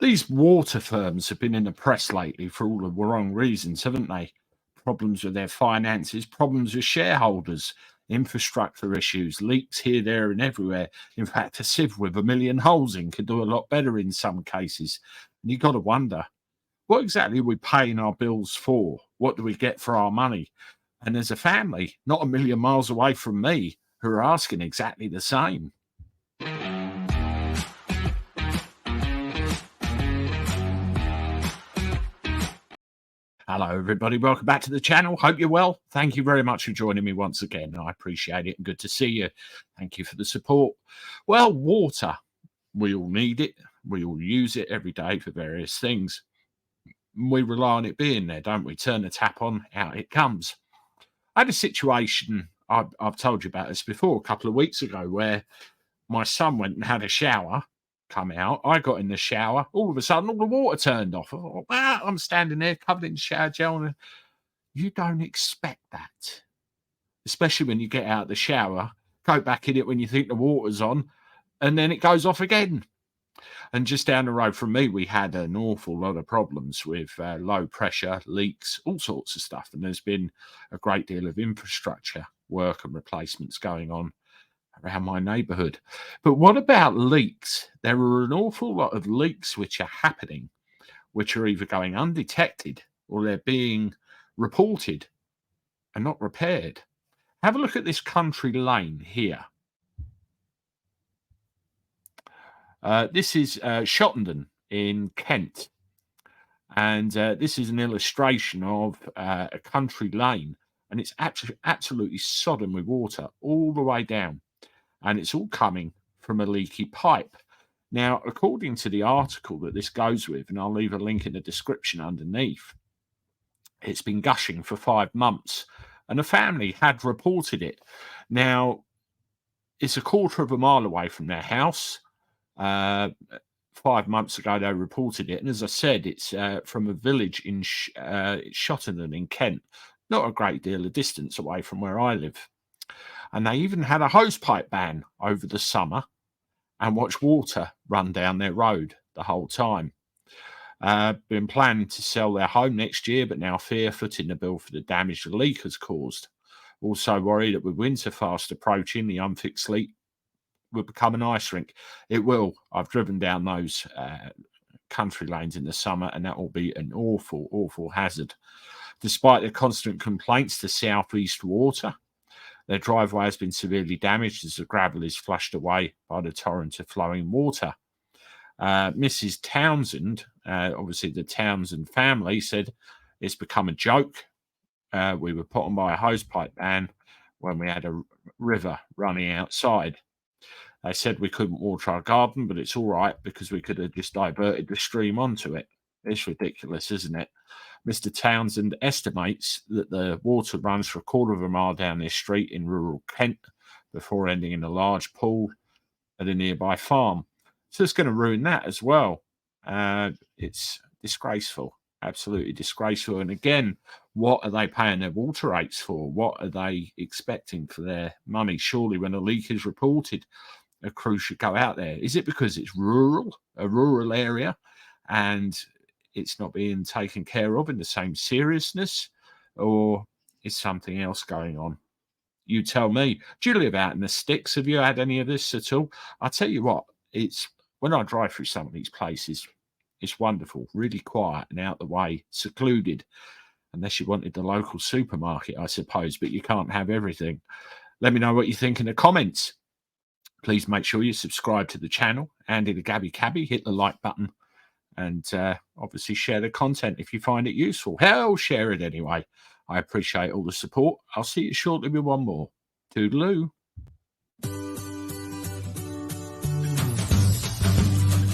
These water firms have been in the press lately for all the wrong reasons, haven't they? Problems with their finances, problems with shareholders, infrastructure issues, leaks here, there, and everywhere. In fact, a sieve with a million holes in could do a lot better in some cases. And you've got to wonder, what exactly are we paying our bills for? What do we get for our money? And there's a family not a million miles away from me who are asking exactly the same. Hello, everybody. Welcome back to the channel. Hope you're well. Thank you very much for joining me once again. I appreciate it and good to see you. Thank you for the support. Well, water, we all need it. We all use it every day for various things. We rely on it being there, don't we? Turn the tap on, out it comes. I had a situation, I've told you about this before, a couple of weeks ago, where my son went and had a shower, come out. I got in the shower. All of a sudden, all the water turned off. I thought, wow, I'm standing there covered in shower gel. And you don't expect that, especially when you get out of the shower, go back in it when you think the water's on, and then it goes off again. And just down the road from me, we had an awful lot of problems with low pressure, leaks, all sorts of stuff. And there's been a great deal of infrastructure work and replacements going on around my neighbourhood. But what about leaks? There are an awful lot of leaks which are happening, which are either going undetected or they're being reported and not repaired. Have a look at this country lane here. This is Shottenden in Kent. And this is an illustration of a country lane. And it's absolutely sodden with water all the way down. And it's all coming from a leaky pipe. Now, according to the article that this goes with, and I'll leave a link in the description underneath, it's been gushing for 5 months, and a family had reported it. Now, it's a quarter of a mile away from their house. 5 months ago, they reported it. And as I said, it's from a village in Shottenden in Kent, not a great deal of distance away from where I live. And they even had a hosepipe ban over the summer and watched water run down their road the whole time. Been planning to sell their home next year, but now fear footing the bill for the damage the leak has caused. Also worried that with winter fast approaching, the unfixed leak will become an ice rink. It will. I've driven down those country lanes in the summer, and that will be an awful, awful hazard. Despite their constant complaints to southeast water, their driveway has been severely damaged as the gravel is flushed away by the torrent of flowing water. Mrs. Townsend, obviously the Townsend family, said it's become a joke. We were put on by a hosepipe ban when we had a river running outside. They said we couldn't water our garden, but it's all right because we could have just diverted the stream onto it. It's ridiculous, isn't it? Mr. Townsend estimates that the water runs for a quarter of a mile down this street in rural Kent before ending in a large pool at a nearby farm. So it's going to ruin that as well. It's disgraceful, absolutely disgraceful. And again, what are they paying their water rates for? What are they expecting for their money? Surely when a leak is reported, a crew should go out there. Is it because it's rural, a rural area, and it's not being taken care of in the same seriousness, or is something else going on? You tell me. Do you live out in the sticks? Have you had any of this at all? I'll tell you what, it's when I drive through some of these places, it's wonderful, really quiet and out the way, secluded, unless you wanted the local supermarket, I suppose, but you can't have everything. Let me know what you think in the comments. Please make sure you subscribe to the channel and in the Cabby, hit the like button. And obviously share the content if you find it useful. Hell, share it anyway. I appreciate all the support. I'll see you shortly with one more. Toodaloo.